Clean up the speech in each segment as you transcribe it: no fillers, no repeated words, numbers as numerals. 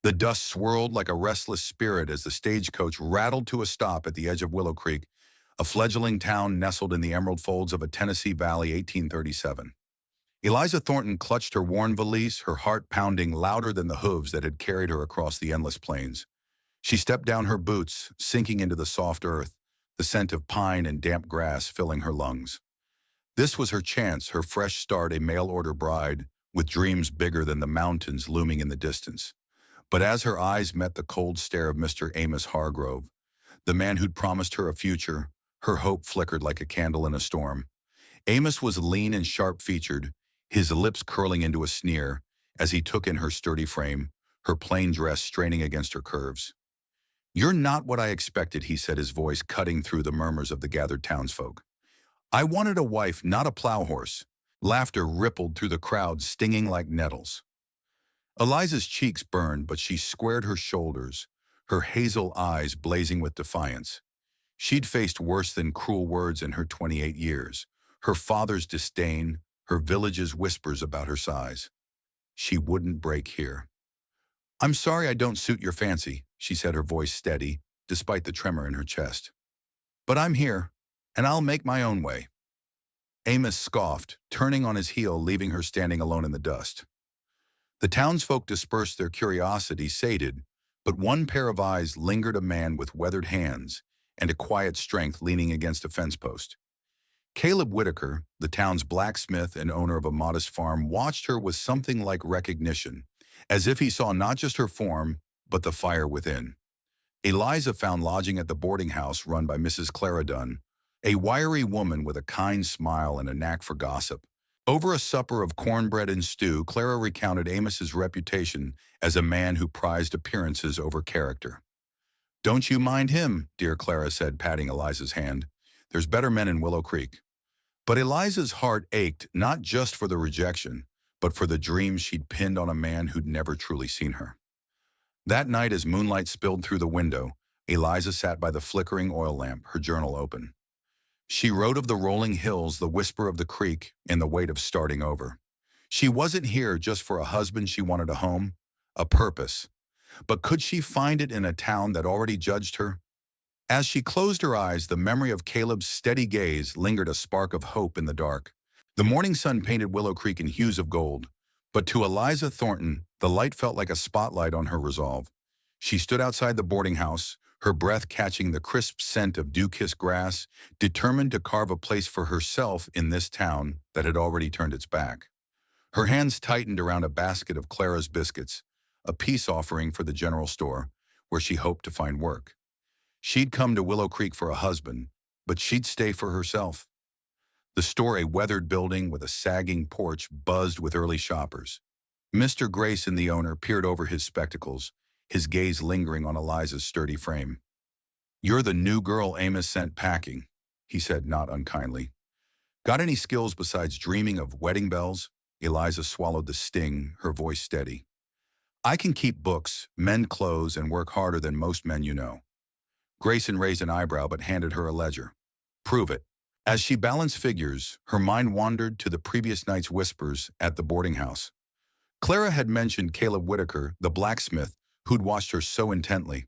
The dust swirled like a restless spirit as the stagecoach rattled to a stop at the edge of Willow Creek, a fledgling town nestled in the emerald folds of a Tennessee Valley 1837. Eliza Thornton clutched her worn valise, her heart pounding louder than the hooves that had carried her across the endless plains. She stepped down her boots, sinking into the soft earth, the scent of pine and damp grass filling her lungs. This was her chance, her fresh start, a mail-order bride, with dreams bigger than the mountains looming in the distance. But as her eyes met the cold stare of Mr. Amos Hargrove, the man who'd promised her a future, her hope flickered like a candle in a storm. Amos was lean and sharp-featured, his lips curling into a sneer as he took in her sturdy frame, her plain dress straining against her curves. "You're not what I expected," he said, his voice cutting through the murmurs of the gathered townsfolk. "I wanted a wife, not a plow horse." Laughter rippled through the crowd, stinging like nettles. Eliza's cheeks burned, but she squared her shoulders, her hazel eyes blazing with defiance. She'd faced worse than cruel words in her 28 years. Her father's disdain, her village's whispers about her size. She wouldn't break here. "I'm sorry I don't suit your fancy," she said, her voice steady, despite the tremor in her chest. "But I'm here, and I'll make my own way." Amos scoffed, turning on his heel, leaving her standing alone in the dust. The townsfolk dispersed, their curiosity sated, but one pair of eyes lingered, a man with weathered hands and a quiet strength leaning against a fence post. Caleb Whitaker, the town's blacksmith and owner of a modest farm, watched her with something like recognition, as if he saw not just her form, but the fire within. Eliza found lodging at the boarding house run by Mrs. Clara Dunn, a wiry woman with a kind smile and a knack for gossip. Over a supper of cornbread and stew, Clara recounted Amos's reputation as a man who prized appearances over character. "Don't you mind him," dear Clara said, patting Eliza's hand. "There's better men in Willow Creek." But Eliza's heart ached not just for the rejection, but for the dreams she'd pinned on a man who'd never truly seen her. That night, as moonlight spilled through the window, Eliza sat by the flickering oil lamp, her journal open. She wrote of the rolling hills, the whisper of the creek, and the weight of starting over. She wasn't here just for a husband. She wanted a home, a purpose. But could she find it in a town that already judged her? As she closed her eyes, the memory of Caleb's steady gaze lingered, a spark of hope in the dark. The morning sun painted Willow Creek in hues of gold, but to Eliza Thornton, the light felt like a spotlight on her resolve. She stood outside the boarding house, her breath catching the crisp scent of dew-kissed grass, determined to carve a place for herself in this town that had already turned its back. Her hands tightened around a basket of Clara's biscuits, a peace offering for the general store, where she hoped to find work. She'd come to Willow Creek for a husband, but she'd stay for herself. The store, a weathered building with a sagging porch, buzzed with early shoppers. Mr. Grayson, the owner, peered over his spectacles, his gaze lingering on Eliza's sturdy frame. "You're the new girl Amos sent packing," he said, not unkindly. "Got any skills besides dreaming of wedding bells?" Eliza swallowed the sting, her voice steady. "I can keep books, mend clothes, and work harder than most men you know." Grayson raised an eyebrow but handed her a ledger. "Prove it." As she balanced figures, her mind wandered to the previous night's whispers at the boarding house. Clara had mentioned Caleb Whitaker, the blacksmith, who'd watched her so intently.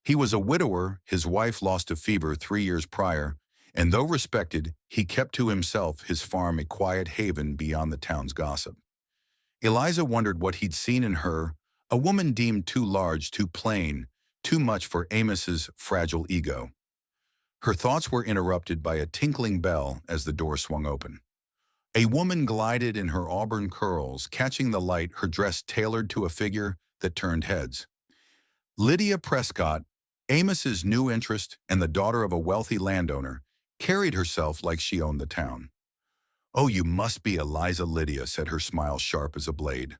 He was a widower, his wife lost to fever 3 years prior, and though respected, he kept to himself, his farm a quiet haven beyond the town's gossip. Eliza wondered what he'd seen in her, a woman deemed too large, too plain, too much for Amos's fragile ego. Her thoughts were interrupted by a tinkling bell as the door swung open. A woman glided in, her auburn curls catching the light, her dress tailored to a figure that turned heads. Lydia Prescott, Amos's new interest and the daughter of a wealthy landowner, carried herself like she owned the town. "Oh, you must be Eliza." Lydia said, her smile sharp as a blade.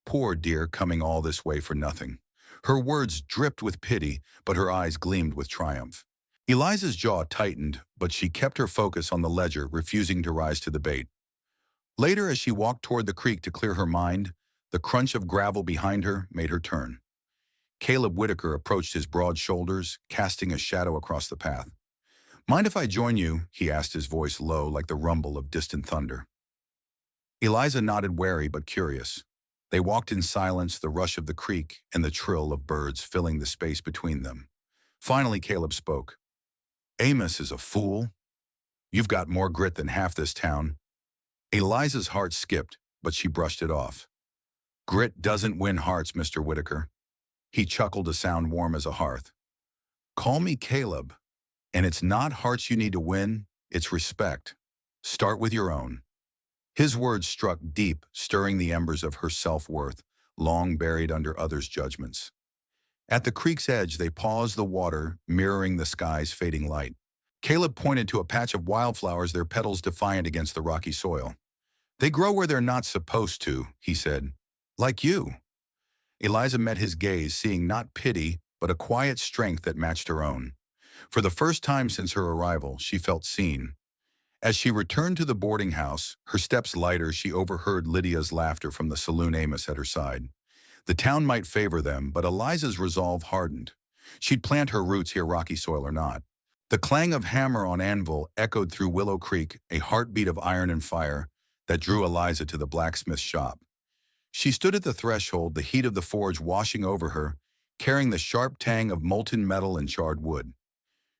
"Poor dear, coming all this way for nothing." Her words dripped with pity, but her eyes gleamed with triumph. Eliza's jaw tightened, but she kept her focus on the ledger, refusing to rise to the bait. Later, as she walked toward the creek to clear her mind, the crunch of gravel behind her made her turn. Caleb Whitaker approached, his broad shoulders casting a shadow across the path. "Mind if I join you?" he asked, his voice low like the rumble of distant thunder. Eliza nodded, wary but curious. They walked in silence, the rush of the creek and the trill of birds filling the space between them. Finally, Caleb spoke. Amos is a fool. You've got more grit than half this town. Eliza's heart skipped, but she brushed it off. Grit doesn't win hearts, Mr. Whitaker. He chuckled, a sound warm as a hearth. Call me Caleb, and it's not hearts you need to win, it's respect. Start with your own. His words struck deep, stirring the embers of her self-worth, long buried under others' judgments. At the creek's edge, they paused, the water mirroring the sky's fading light. Caleb pointed to a patch of wildflowers, their petals defiant against the rocky soil. They grow where they're not supposed to, he said. Like you. Eliza met his gaze, seeing not pity, but a quiet strength that matched her own. For the first time since her arrival, she felt seen. As she returned to the boarding house, her steps lighter, she overheard Lydia's laughter from the saloon, Amos at her side. The town might favor them, but Eliza's resolve hardened. She'd plant her roots here, rocky soil or not. The clang of hammer on anvil echoed through Willow Creek, a heartbeat of iron and fire that drew Eliza to the blacksmith's shop. She stood at the threshold, the heat of the forge washing over her, carrying the sharp tang of molten metal and charred wood.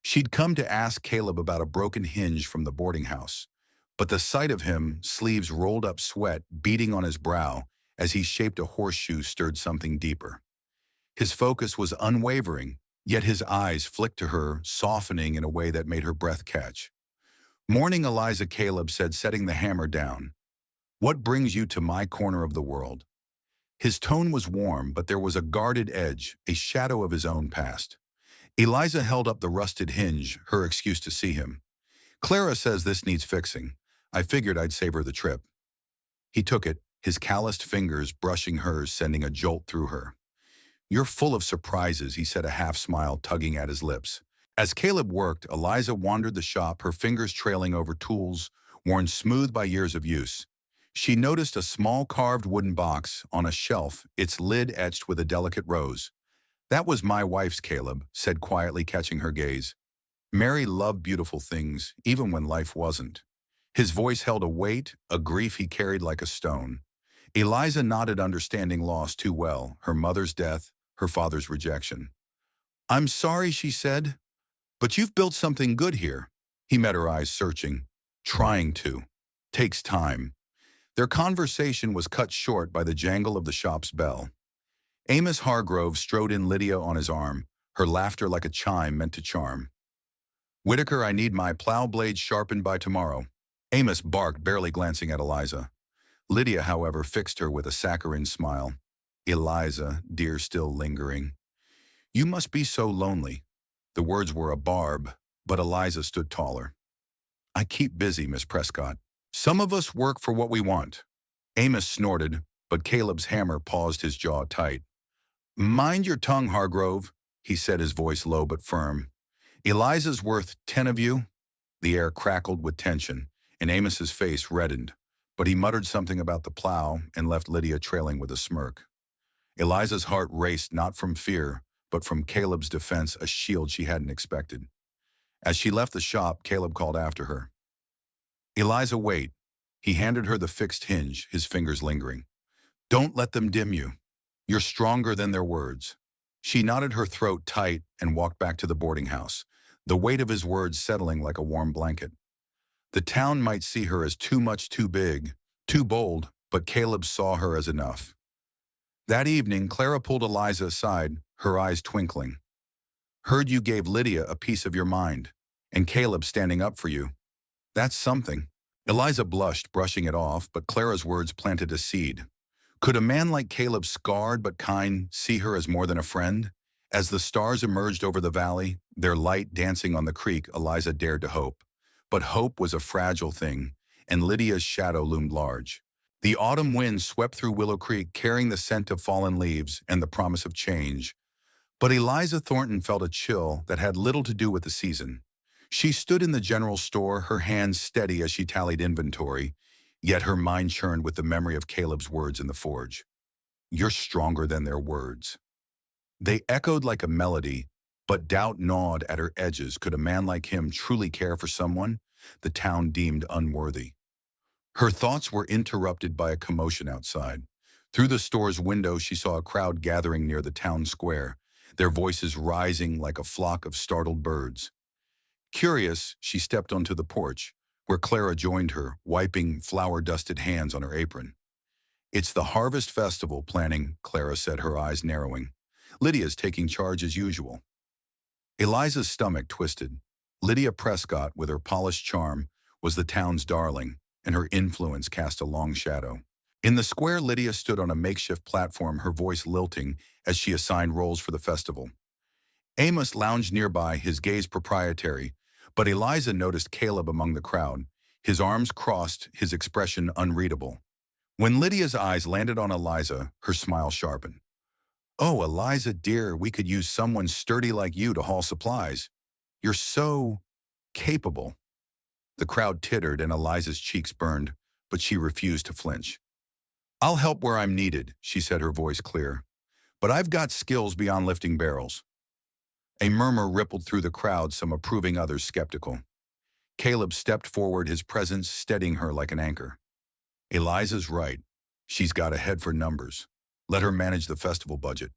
She'd come to ask Caleb about a broken hinge from the boarding house, but the sight of him, sleeves rolled up, sweat beating on his brow as he shaped a horseshoe, stirred something deeper. His focus was unwavering, yet his eyes flicked to her, softening in a way that made her breath catch. Morning, Eliza, Caleb said, setting the hammer down. What brings you to my corner of the world? His tone was warm, but there was a guarded edge, a shadow of his own past. Eliza held up the rusted hinge, her excuse to see him. Clara says this needs fixing. I figured I'd save her the trip. He took it, his calloused fingers brushing hers, sending a jolt through her. You're full of surprises, he said, a half smile tugging at his lips. As Caleb worked, Eliza wandered the shop, her fingers trailing over tools worn smooth by years of use. She noticed a small carved wooden box on a shelf, its lid etched with a delicate rose. That was my wife's, Caleb said quietly, catching her gaze. Mary loved beautiful things, even when life wasn't. His voice held a weight, a grief he carried like a stone. Eliza nodded, understanding loss too well, her mother's death, her father's rejection. I'm sorry, she said, but you've built something good here. He met her eyes, searching. Trying to. Takes time. Their conversation was cut short by the jangle of the shop's bell. Amos Hargrove strode in, Lydia on his arm, her laughter like a chime meant to charm. Whitaker, I need my plow blade sharpened by tomorrow. Amos barked, barely glancing at Eliza. Lydia, however, fixed her with a saccharine smile. Eliza, dear, still lingering. You must be so lonely. The words were a barb, but Eliza stood taller. I keep busy, Miss Prescott. Some of us work for what we want. Amos snorted, but Caleb's hammer paused, his jaw tight. Mind your tongue, Hargrove, he said, his voice low but firm. Eliza's worth 10 of you. The air crackled with tension, and Amos's face reddened, but he muttered something about the plow and left Lydia trailing with a smirk. Eliza's heart raced, not from fear, but from Caleb's defense, a shield she hadn't expected. As she left the shop, Caleb called after her. Eliza, wait. He handed her the fixed hinge, his fingers lingering. Don't let them dim you. You're stronger than their words. She knotted her throat tight and walked back to the boarding house, the weight of his words settling like a warm blanket. The town might see her as too much, too big, too bold, but Caleb saw her as enough. That evening, Clara pulled Eliza aside, her eyes twinkling. Heard you gave Lydia a piece of your mind, and Caleb standing up for you. That's something. Eliza blushed, brushing it off, but Clara's words planted a seed. Could a man like Caleb, scarred but kind, see her as more than a friend? As the stars emerged over the valley, their light dancing on the creek, Eliza dared to hope. But hope was a fragile thing, and Lydia's shadow loomed large. The autumn wind swept through Willow Creek, carrying the scent of fallen leaves and the promise of change. But Eliza Thornton felt a chill that had little to do with the season. She stood in the general store, her hands steady as she tallied inventory, yet her mind churned with the memory of Caleb's words in the forge. You're stronger than their words. They echoed like a melody, but doubt gnawed at her edges. Could a man like him truly care for someone the town deemed unworthy? Her thoughts were interrupted by a commotion outside. Through the store's window, she saw a crowd gathering near the town square, their voices rising like a flock of startled birds. Curious, she stepped onto the porch, where Clara joined her, wiping flour-dusted hands on her apron. "It's the Harvest Festival planning," Clara said, her eyes narrowing. "Lydia's taking charge as usual." Eliza's stomach twisted. Lydia Prescott, with her polished charm, was the town's darling, and her influence cast a long shadow. In the square, Lydia stood on a makeshift platform, her voice lilting as she assigned roles for the festival. Amos lounged nearby, his gaze proprietary, but Eliza noticed Caleb among the crowd, his arms crossed, his expression unreadable. When Lydia's eyes landed on Eliza, her smile sharpened. "Oh, Eliza, dear, we could use someone sturdy like you to haul supplies. You're so capable." The crowd tittered and Eliza's cheeks burned, but she refused to flinch. "I'll help where I'm needed," she said, her voice clear. "But I've got skills beyond lifting barrels." A murmur rippled through the crowd, some approving, others skeptical. Caleb stepped forward, his presence steadying her like an anchor. "Eliza's right. She's got a head for numbers. Let her manage the festival budget."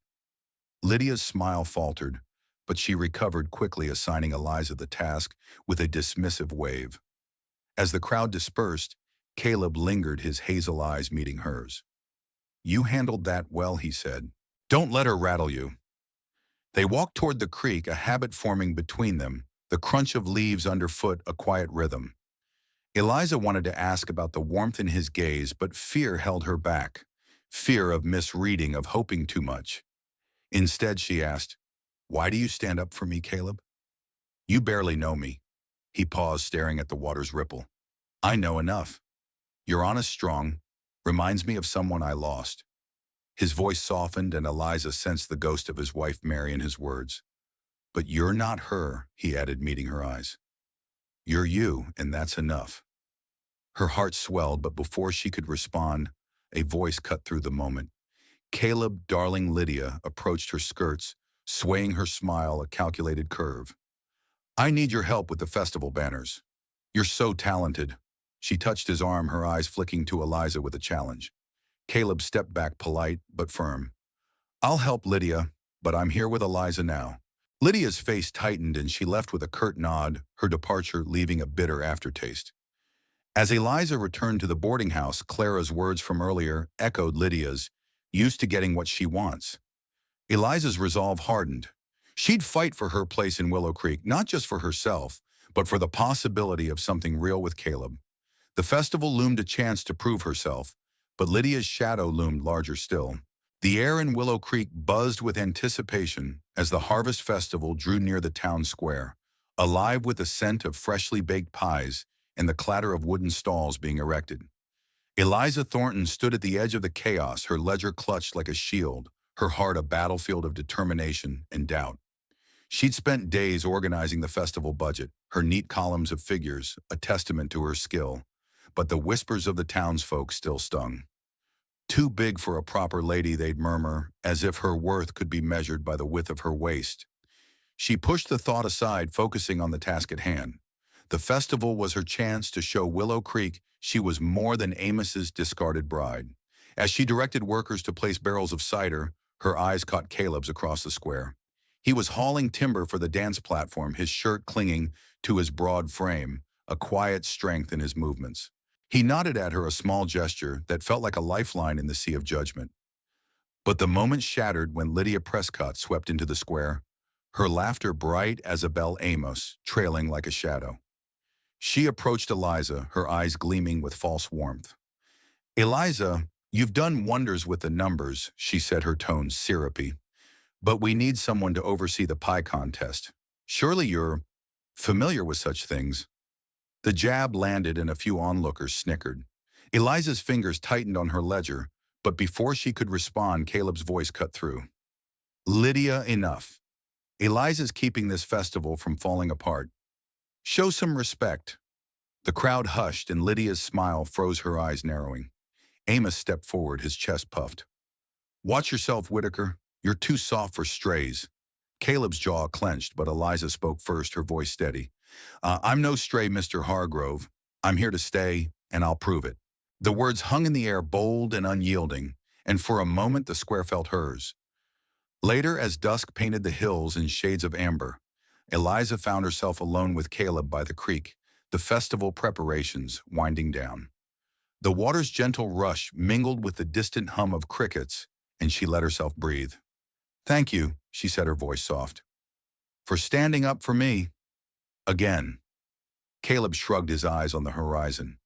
Lydia's smile faltered, but she recovered quickly, assigning Eliza the task with a dismissive wave. As the crowd dispersed, Caleb lingered, his hazel eyes meeting hers. "You handled that well," he said. "Don't let her rattle you." They walked toward the creek, a habit forming between them, the crunch of leaves underfoot a quiet rhythm. Eliza wanted to ask about the warmth in his gaze, but fear held her back. Fear of misreading, of hoping too much. Instead, she asked, "Why do you stand up for me, Caleb?" "You barely know me." He paused, staring at the water's ripple. "I know enough. You're honest, strong. Reminds me of someone I lost." His voice softened, and Eliza sensed the ghost of his wife Mary in his words. "But you're not her," he added, meeting her eyes. "You're you, and that's enough." Her heart swelled, but before she could respond, a voice cut through the moment. Caleb, darling Lydia, approached her skirts, swaying her smile a calculated curve. "I need your help with the festival banners. You're so talented." She touched his arm, her eyes flicking to Eliza with a challenge. Caleb stepped back, polite but firm. "I'll help, Lydia, but I'm here with Eliza now." Lydia's face tightened and she left with a curt nod, her departure leaving a bitter aftertaste. As Eliza returned to the boarding house, Clara's words from earlier echoed Lydia's, used to getting what she wants. Eliza's resolve hardened. She'd fight for her place in Willow Creek, not just for herself, but for the possibility of something real with Caleb. The festival loomed a chance to prove herself, but Lydia's shadow loomed larger still. The air in Willow Creek buzzed with anticipation as the Harvest Festival drew near the town square, alive with the scent of freshly baked pies and the clatter of wooden stalls being erected. Eliza Thornton stood at the edge of the chaos, her ledger clutched like a shield, her heart a battlefield of determination and doubt. She'd spent days organizing the festival budget, her neat columns of figures, a testament to her skill. But the whispers of the townsfolk still stung. "Too big for a proper lady," they'd murmur, as if her worth could be measured by the width of her waist. She pushed the thought aside, focusing on the task at hand. The festival was her chance to show Willow Creek she was more than Amos's discarded bride. As she directed workers to place barrels of cider, her eyes caught Caleb's across the square. He was hauling timber for the dance platform, his shirt clinging to his broad frame, a quiet strength in his movements. He nodded at her, a small gesture that felt like a lifeline in the sea of judgment. But the moment shattered when Lydia Prescott swept into the square, her laughter bright as a bell Amos, trailing like a shadow. She approached Eliza, her eyes gleaming with false warmth. "Eliza, you've done wonders with the numbers," she said, her tone syrupy. "But we need someone to oversee the pie contest. Surely you're familiar with such things." The jab landed and a few onlookers snickered. Eliza's fingers tightened on her ledger, but before she could respond, Caleb's voice cut through. "Lydia, enough. Eliza's keeping this festival from falling apart. Show some respect." The crowd hushed and Lydia's smile froze, her eyes narrowing. Amos stepped forward, his chest puffed. "Watch yourself, Whitaker. You're too soft for strays." Caleb's jaw clenched, but Eliza spoke first, her voice steady. "I'm no stray, Mr. Hargrove. I'm here to stay, and I'll prove it." The words hung in the air, bold and unyielding, and for a moment the square felt hers. Later, as dusk painted the hills in shades of amber, Eliza found herself alone with Caleb by the creek, the festival preparations winding down. The water's gentle rush mingled with the distant hum of crickets, and she let herself breathe. "Thank you," she said, her voice soft, "for standing up for me." Again. Caleb shrugged his eyes on the horizon.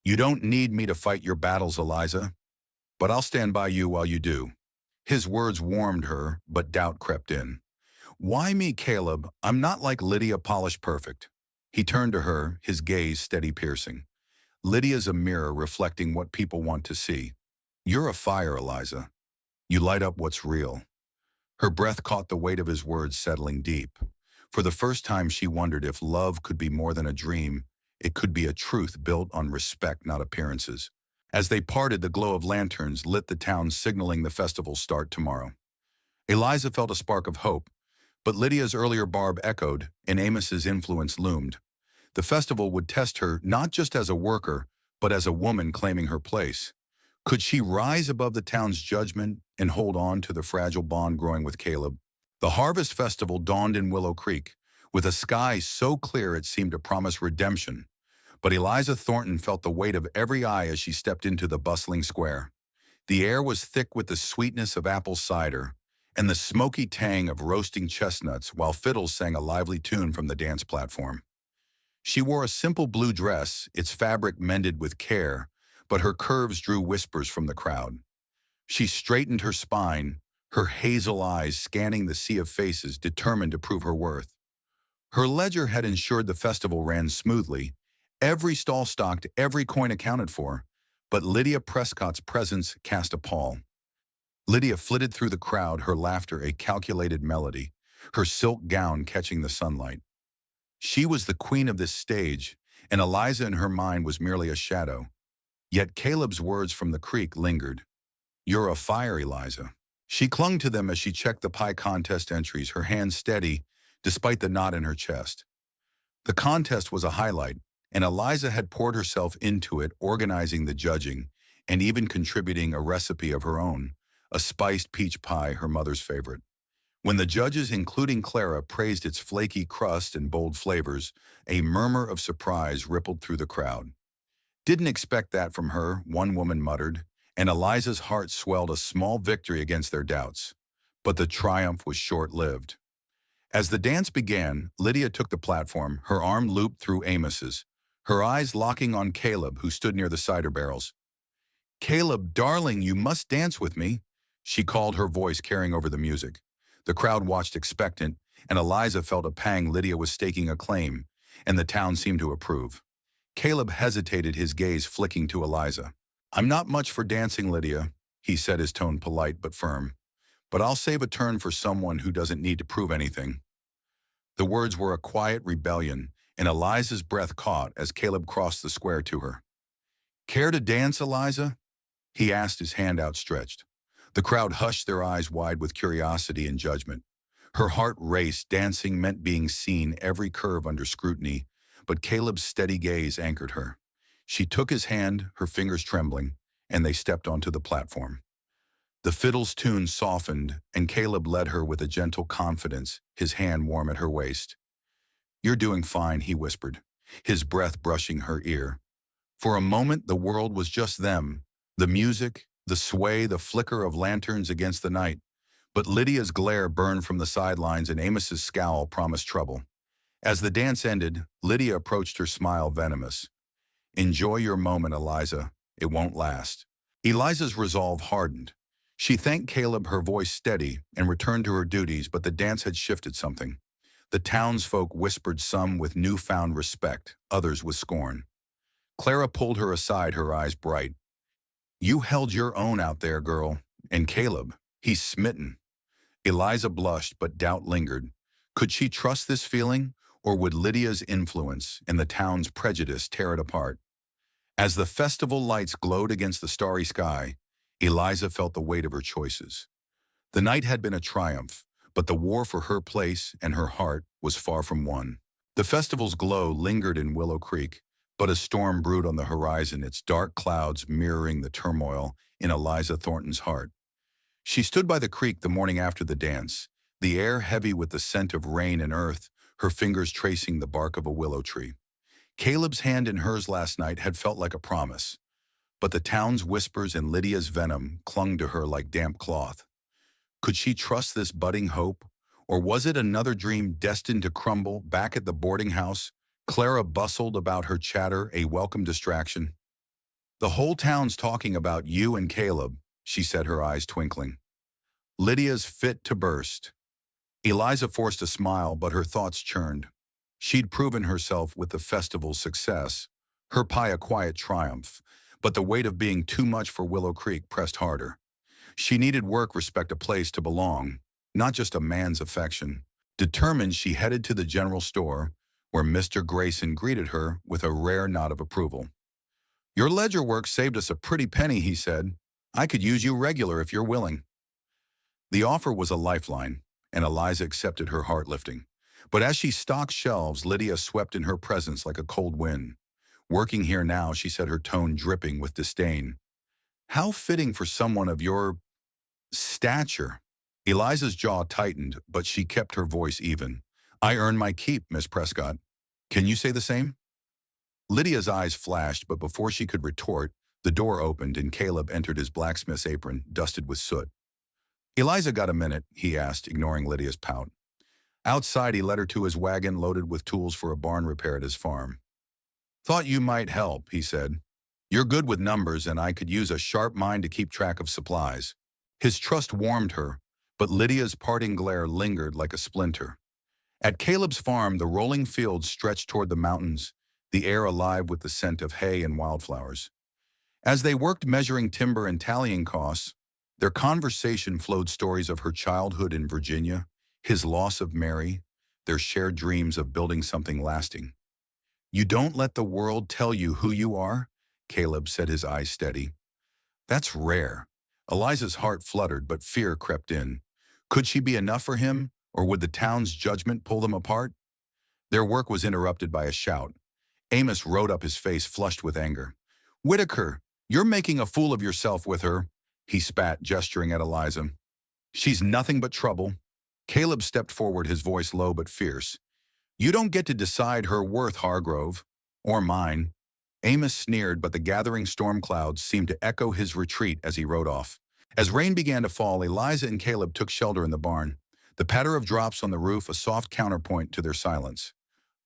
"You don't need me to fight your battles, Eliza, but I'll stand by you while you do." His words warmed her, but doubt crept in. "Why me, Caleb? I'm not like Lydia, polished perfect." He turned to her, his gaze steady piercing. "Lydia's a mirror reflecting what people want to see. You're a fire, Eliza. You light up what's real." Her breath caught the weight of his words settling deep. For the first time she wondered if love could be more than a dream. It could be a truth built on respect, not appearances. As they parted, the glow of lanterns lit the town, signaling the festival's start tomorrow. Eliza felt a spark of hope, but Lydia's earlier barb echoed, and Amos's influence loomed. The festival would test her not just as a worker, but as a woman claiming her place. Could she rise above the town's judgment and hold on to the fragile bond growing with Caleb? The Harvest Festival dawned in Willow Creek, with a sky so clear it seemed to promise redemption. But Eliza Thornton felt the weight of every eye as she stepped into the bustling square. The air was thick with the sweetness of apple cider and the smoky tang of roasting chestnuts, while fiddles sang a lively tune from the dance platform. She wore a simple blue dress, its fabric mended with care, but her curves drew whispers from the crowd. She straightened her spine, her hazel eyes scanning the sea of faces, determined to prove her worth. Her ledger had ensured the festival ran smoothly, every stall stocked, every coin accounted for, but Lydia Prescott's presence cast a pall. Lydia flitted through the crowd, her laughter a calculated melody, her silk gown catching the sunlight. She was the queen of this stage, and Eliza in her mind was merely a shadow. Yet Caleb's words from the creek lingered. "You're a fire, Eliza." She clung to them as she checked the pie contest entries, her hands steady despite the knot in her chest. The contest was a highlight, and Eliza had poured herself into it, organizing the judging and even contributing a recipe of her own, a spiced peach pie, her mother's favorite. When the judges, including Clara, praised its flaky crust and bold flavors, a murmur of surprise rippled through the crowd. "Didn't expect that from her," one woman muttered, and Eliza's heart swelled, a small victory against their doubts. But the triumph was short-lived. As the dance began, Lydia took the platform, her arm looped through Amos's, her eyes locking on Caleb, who stood near the cider barrels. "Caleb, darling, you must dance with me," she called, her voice carrying over the music. The crowd watched expectant, and Eliza felt a pang. Lydia was staking a claim, and the town seemed to approve. Caleb hesitated, his gaze flicking to Eliza. "I'm not much for dancing, Lydia," he said, his tone polite but firm. "But I'll save a turn for someone who doesn't need to prove anything." The words were a quiet rebellion, and Eliza's breath caught as Caleb crossed the square to her. "Care to dance, Eliza?" he asked, his hand outstretched. The crowd hushed, their eyes wide with curiosity and judgment. Her heart raced. Dancing meant being seen, every curve under scrutiny, but Caleb's steady gaze anchored her. She took his hand, her fingers trembling, and they stepped onto the platform. The fiddle's tune softened, and Caleb led her with a gentle confidence, his hand warm at her waist. "You're doing fine," he whispered, his breath brushing her ear. For a moment, the world was just them, the music, the sway, the flicker of lanterns against the night. But Lydia's glare burned from the sidelines, and Amos's scowl promised trouble. As the dance ended, Lydia approached, her smile venomous. "Enjoy your moment, Eliza. It won't last." Eliza's resolve hardened. She thanked Caleb, her voice steady, and returned to her duties, but the dance had shifted something. The townsfolk whispered, some with newfound respect, others with scorn. Clara pulled her aside, her eyes bright. "You held your own out there, girl. And Caleb, he's smitten." Eliza blushed, but doubt lingered. Could she trust this feeling, or would Lydia's influence and the town's prejudice tear it apart? As the festival lights glowed against the starry sky, Eliza felt the weight of her choices. The night had been a triumph, but the war for her place and her heart was far from won. The festival's glow lingered in Willow Creek, But a storm brewed on the horizon, its dark clouds mirroring the turmoil in Eliza Thornton's heart. She stood by the creek the morning after the dance, the air heavy with the scent of rain and earth, her fingers tracing the bark of a willow tree. Caleb's hand in hers last night had felt like a promise, but the town's whispers and Lydia's venom clung to her like damp cloth. Could she trust this budding hope? Or was it another dream destined to crumble back at the boarding house? Clara bustled about her chatter, a welcome distraction. The whole town's talking about you and Caleb, she said, her eyes twinkling. Lydia's fit to burst. Eliza forced a smile, but her thoughts churned. She'd proven herself with the festival's success, her pie a quiet triumph, but the weight of being too much for Willow Creek pressed harder. She needed work, respect, a place to belong, not just a man's affection. Determined, she headed to the general store, where Mr. Grayson greeted her with a rare nod of approval. "Your ledger work saved us a pretty penny," he said. "I could use you regular if you're willing." The offer was a lifeline, and Eliza accepted, her heart lifting. But as she stocked shelves, Lydia swept in her presence like a cold wind. "Working here now," she said, her tone dripping with disdain. "How fitting for someone of your stature." Eliza's jaw tightened, but she kept her voice even. "I earn my keep, Miss Prescott. Can you say the same?" Lydia's eyes flashed, but before she could retort, the door opened and Caleb entered, his blacksmith's apron dusted with soot. "Eliza got a minute?" he asked, ignoring Lydia's pout. Outside, he led her to his wagon loaded with tools for a barn repair at his farm. "Thought you might help," he said. "You're good with numbers, and I could use a sharp mind to keep track of supplies." His trust warmed her, but Lydia's parting glare lingered like a splinter. At Caleb's farm, the rolling fields stretched toward the mountains, the air alive with the scent of hay and wildflowers. As they worked measuring timber and tallying costs, their conversation flowed stories of her childhood in Virginia, his loss of Mary, their shared dreams of building something lasting. "You don't let the world tell you who you are?" Caleb said, his eyes steady. "That's rare." Eliza's heart fluttered, but fear crept in. Could she be enough for him, or would the town's judgment pull them apart? Their work was interrupted by a shout. Amos rode up, his face flushed with anger. "Whitaker, you're making a fool of yourself with her," he spat, gesturing at Eliza. "She's nothing but trouble." Caleb stepped forward, his voice low but fierce. "You don't get to decide her worth, Hargrove. Or mine." Amos sneered, but the gathering storm clouds seemed to echo his retreat as he rode off. As rain began to fall, Eliza and Caleb took shelter in the barn, the patter of drops on the roof a soft counterpoint to their silence.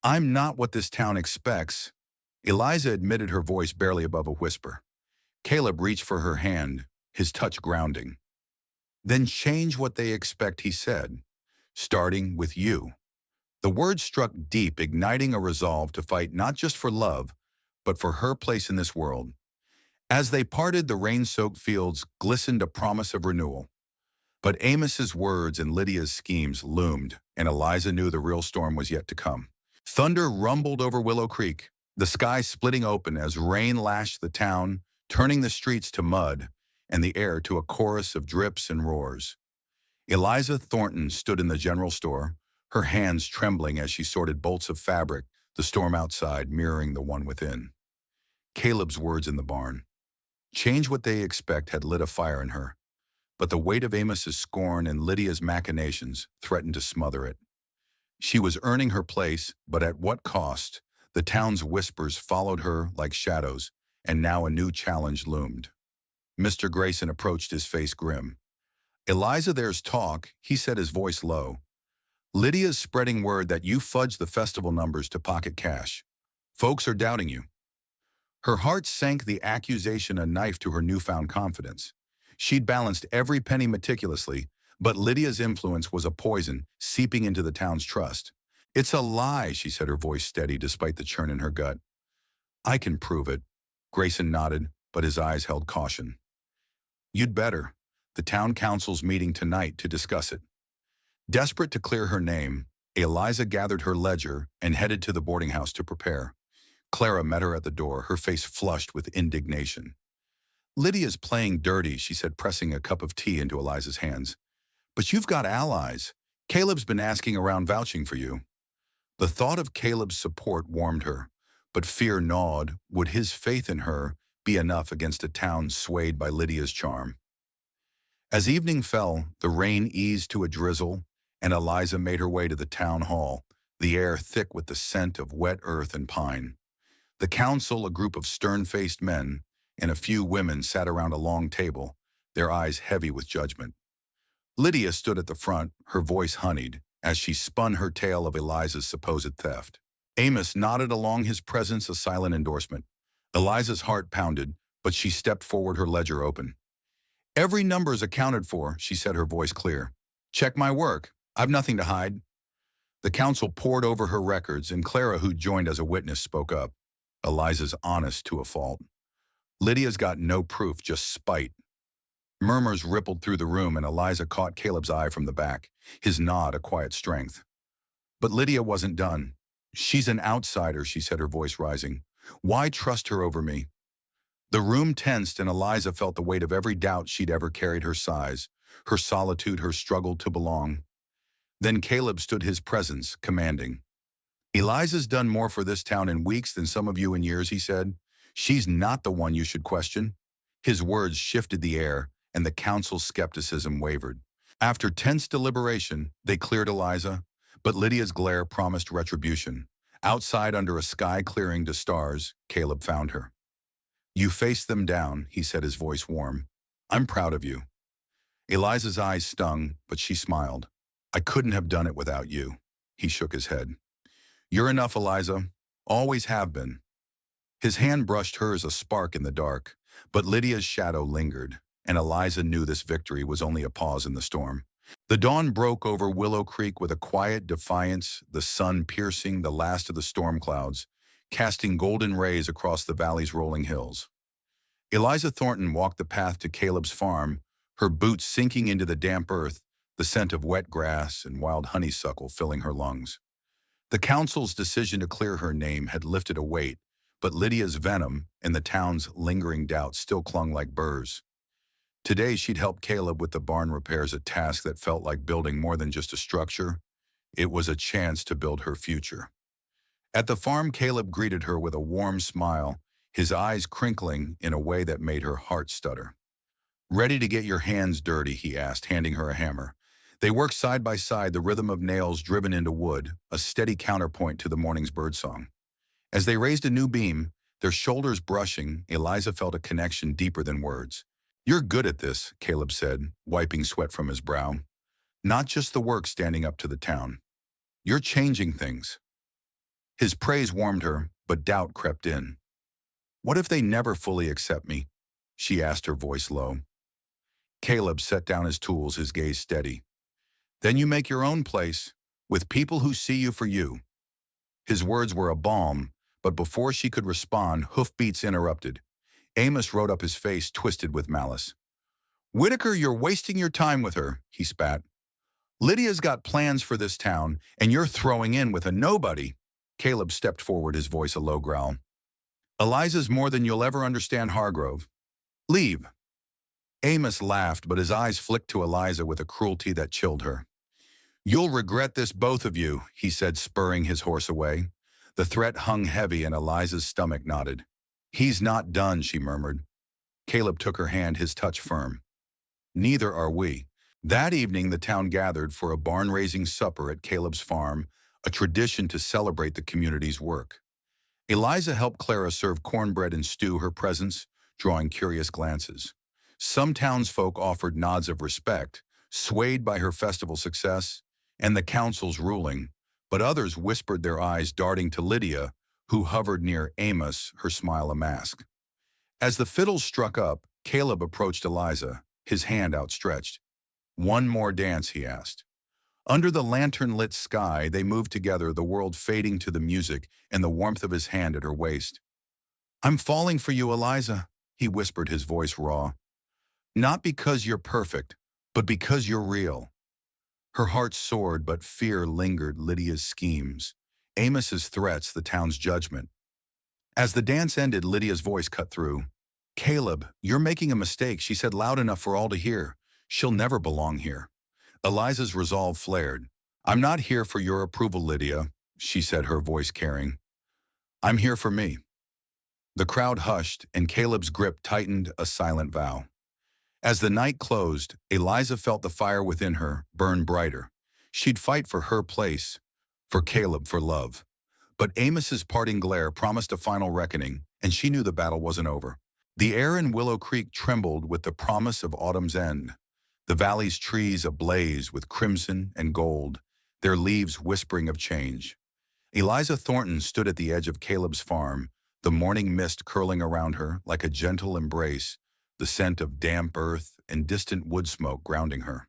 "I'm not what this town expects," Eliza admitted, her voice barely above a whisper. Caleb reached for her hand, his touch grounding. "Then change what they expect," he said, "starting with you." The words struck deep, igniting a resolve to fight not just for love, but for her place in this world. As they parted, the rain-soaked fields glistened, a promise of renewal. But Amos's words and Lydia's schemes loomed, and Eliza knew the real storm was yet to come. Thunder rumbled over Willow Creek, the sky splitting open as rain lashed the town, turning the streets to mud and the air to a chorus of drips and roars. Eliza Thornton stood in the general store, her hands trembling as she sorted bolts of fabric, the storm outside mirroring the one within. Caleb's words in the barn, "Change what they expect," had lit a fire in her, but the weight of Amos's scorn and Lydia's machinations threatened to smother it. She was earning her place, but at what cost? The town's whispers followed her like shadows, and now a new challenge loomed. Mr. Grayson approached, his face grim. "Eliza, there's talk," he said, his voice low. "Lydia's spreading word that you fudged the festival numbers to pocket cash. Folks are doubting you." Her heart sank, the accusation a knife to her newfound confidence. She'd balanced every penny meticulously, but Lydia's influence was a poison, seeping into the town's trust. "It's a lie," she said, her voice steady despite the churn in her gut. "I can prove it." Grayson nodded, but his eyes held caution. "You'd better. The town council's meeting tonight to discuss it." Desperate to clear her name, Eliza gathered her ledger and headed to the boarding house to prepare. Clara met her at the door, her face flushed with indignation. "Lydia's playing dirty," she said, pressing a cup of tea into Eliza's hands. "But you've got allies. Caleb's been asking around, vouching for you." The thought of Caleb's support warmed her. but fear gnawed. Would his faith in her be enough against a town swayed by Lydia's charm? As evening fell, the rain eased to a drizzle, and Eliza made her way to the town hall, the air thick with the scent of wet earth and pine. The council, a group of stern-faced men, and a few women sat around a long table, their eyes heavy with judgment. Lydia stood at the front, her voice honeyed, as she spun her tale of Eliza's supposed theft. Amos nodded along his presence, a silent endorsement. Eliza's heart pounded, but she stepped forward, her ledger open. "Every number is accounted for," she said, her voice clear. "Check my work. I've nothing to hide." The council pored over her records, and Clara, who joined as a witness, spoke up. "Eliza's honest to a fault. Lydia's got no proof, just spite." Murmurs rippled through the room, and Eliza caught Caleb's eye from the back, his nod a quiet strength. But Lydia wasn't done. "She's an outsider," she said, her voice rising. "Why trust her over me?" The room tensed, and Eliza felt the weight of every doubt she'd ever carried, her size, her solitude, her struggle to belong. Then Caleb stood, his presence commanding. "Eliza's done more for this town in weeks than some of you in years," he said. "She's not the one you should question." His words shifted the air, and the council's skepticism wavered. After tense deliberation, they cleared Eliza, but Lydia's glare promised retribution. Outside, under a sky clearing to stars, Caleb found her. "You faced them down," he said, his voice warm. "I'm proud of you." Eliza's eyes stung, but she smiled. "I couldn't have done it without you." He shook his head. "You're enough, Eliza. Always have been." His hand brushed hers, a spark in the dark, but Lydia's shadow lingered, and Eliza knew this victory was only a pause in the storm. The dawn broke over Willow Creek with a quiet defiance, the sun piercing the last of the storm clouds, casting golden rays across the valley's rolling hills. Eliza Thornton walked the path to Caleb's farm, her boots sinking into the damp earth, the scent of wet grass and wild honeysuckle filling her lungs. The council's decision to clear her name had lifted a weight, but Lydia's venom and the town's lingering doubts still clung like burrs. Today she'd helped Caleb with the barn repairs, a task that felt like building more than just a structure. It was a chance to build her future. At the farm, Caleb greeted her with a warm smile, his eyes crinkling in a way that made her heart stutter. "Ready to get your hands dirty?" he asked, handing her a hammer. They worked side by side, the rhythm of nails driven into wood, a steady counterpoint to the morning's birdsong. As they raised a new beam, their shoulders brushing, Eliza felt a connection deeper than words. "You're good at this," Caleb said, wiping sweat from his brow. "Not just the work standing up to the town. You're changing things." His praise warmed her, but doubt crept in. "What if they never fully accept me?" she asked, her voice low. Caleb set down his tools, his gaze steady. "Then you make your own place, with people who see you for you." His words were a balm, but before she could respond, hoofbeats interrupted. Amos rode up, his face twisted with malice. "Whitaker, you're wasting your time with her," he spat. "Lydia's got plans for this town, and you're throwing in with a nobody." Caleb stepped forward, his voice a low growl. "Eliza's more than you'll ever understand, Hargrove. Leave." Amos laughed, but his eyes flicked to Eliza with a cruelty that chilled her. "You'll regret this, both of you," he said, spurring his horse away. The threat hung heavy, and Eliza's stomach knotted. "He's not done," she murmured. Caleb took her hand, his touch firm. "Neither are we." That evening, the town gathered for a barn-raising supper at Caleb's farm, a tradition to celebrate the community's work. Eliza helped Clara serve cornbread and stew, her presence drawing curious glances. Some townsfolk offered nods of respect, swayed by her festival success and the council's ruling, but others whispered, their eyes darting to Lydia, who hovered near Amos, her smile a mask. As the fiddles struck up, Caleb approached Eliza, his hand outstretched. "One more dance?" he asked. Under the lantern-lit sky, they moved together, the world fading to the music and the warmth of his hand at her waist. "I'm falling for you, Eliza," he whispered, his voice raw. "Not because you're perfect, but because you're real." Her heart soared, but fear lingered, Lydia's schemes, Amos's threats, the town's judgment. As the dance ended, Lydia's voice cut through. "Caleb, you're making a mistake," she said, loud enough for all to hear. "She'll never belong here." Eliza's resolve flared. "I'm not here for your approval, Lydia," she said, her voice caring. I'm here for me. The crowd hushed, and Caleb's grip tightened, a silent vow. As the night closed, Eliza felt the fire within her burn brighter. She'd fight for her place, for Caleb, for love. But Amos's parting glare promised a final reckoning, and she knew the battle wasn't over. The air in Willow Creek trembled with the promise of autumn's end. The valley's trees ablaze with crimson and gold, their leaves whispering of change. Eliza Thornton stood at the edge of Caleb's farm, the morning mist curling around her like a gentle embrace, the scent of damp earth and distant wood smoke grounding her.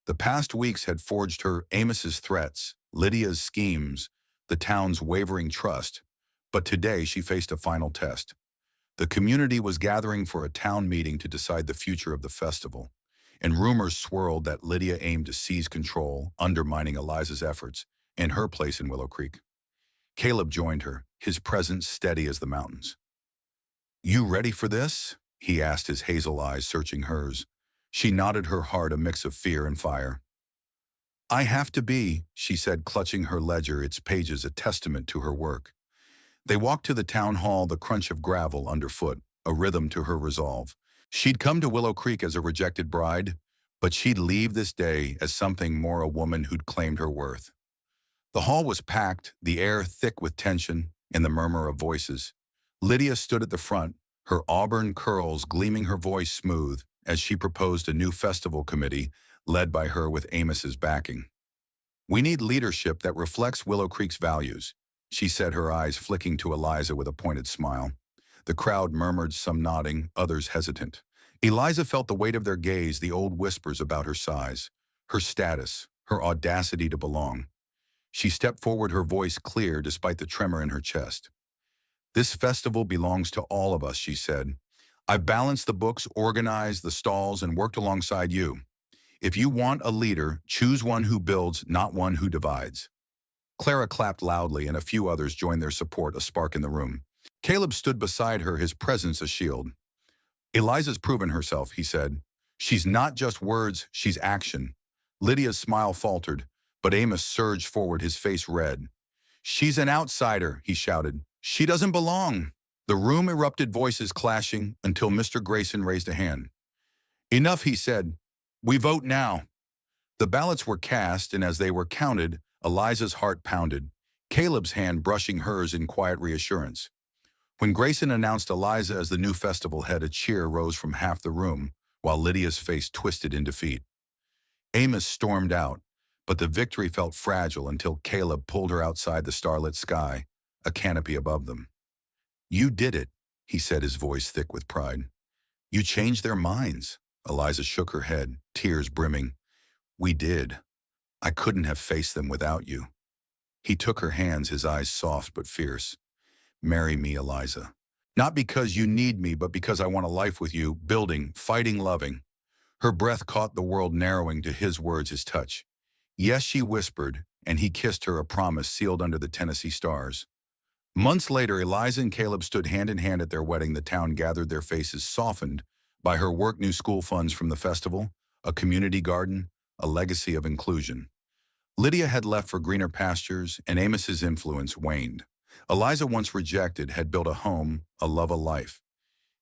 The past weeks had forged her Amos's threats, Lydia's schemes, the town's wavering trust, but today she faced a final test. The community was gathering for a town meeting to decide the future of the festival, and rumors swirled that Lydia aimed to seize control, undermining Eliza's efforts and her place in Willow Creek. Caleb joined her, his presence steady as the mountains. "You ready for this?" he asked, his hazel eyes searching hers. She nodded, her heart a mix of fear and fire. "I have to be," she said, clutching her ledger, its pages a testament to her work. They walked to the town hall, the crunch of gravel underfoot, a rhythm to her resolve. She'd come to Willow Creek as a rejected bride, but she'd leave this day as something more, a woman who'd claimed her worth. The hall was packed, the air thick with tension and the murmur of voices. Lydia stood at the front, her auburn curls gleaming, her voice smooth, as she proposed a new festival committee led by her with Amos's backing. "We need leadership that reflects Willow Creek's values," she said, her eyes flicking to Eliza with a pointed smile. The crowd murmured, some nodding, others hesitant. Eliza felt the weight of their gaze, the old whispers about her size, her status, her audacity to belong. She stepped forward, her voice clear despite the tremor in her chest. "This festival belongs to all of us," she said. "I've balanced the books, organized the stalls, and worked alongside you. If you want a leader, choose one who builds, not one who divides." Clara clapped loudly, and a few others joined their support, a spark in the room. Caleb stood beside her, his presence a shield. "Eliza's proven herself," he said. "She's not just words, she's action." Lydia's smile faltered, but Amos surged forward, his face red. "She's an outsider," he shouted. "She doesn't belong." The room erupted, voices clashing, until Mr. Grayson raised a hand. "Enough," he said. "We vote now." The ballots were cast, and as they were counted, Eliza's heart pounded, Caleb's hand brushing hers in quiet reassurance. When Grayson announced Eliza as the new festival head, a cheer rose from half the room, while Lydia's face twisted in defeat. Amos stormed out, but the victory felt fragile until Caleb pulled her outside the starlit sky, a canopy above them. "You did it," he said, his voice thick with pride. "You changed their minds." Eliza shook her head, tears brimming. "We did. I couldn't have faced them without you." He took her hands, his eyes soft but fierce. "Marry me, Eliza. Not because you need me, but because I want a life with you, building, fighting, loving." Her breath caught the world narrowing to his words, his touch. "Yes," she whispered, and he kissed her, a promise sealed under the Tennessee stars. Months later, Eliza and Caleb stood hand in hand at their wedding. The town gathered, their faces softened by her work, new school funds from the festival, a community garden, a legacy of inclusion. Lydia had left for greener pastures, and Amos's influence waned. Eliza, once rejected, had built a home, a love, a life.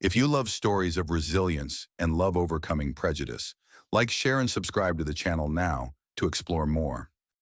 If you love stories of resilience and love overcoming prejudice, like, share, and subscribe to the channel now to explore more.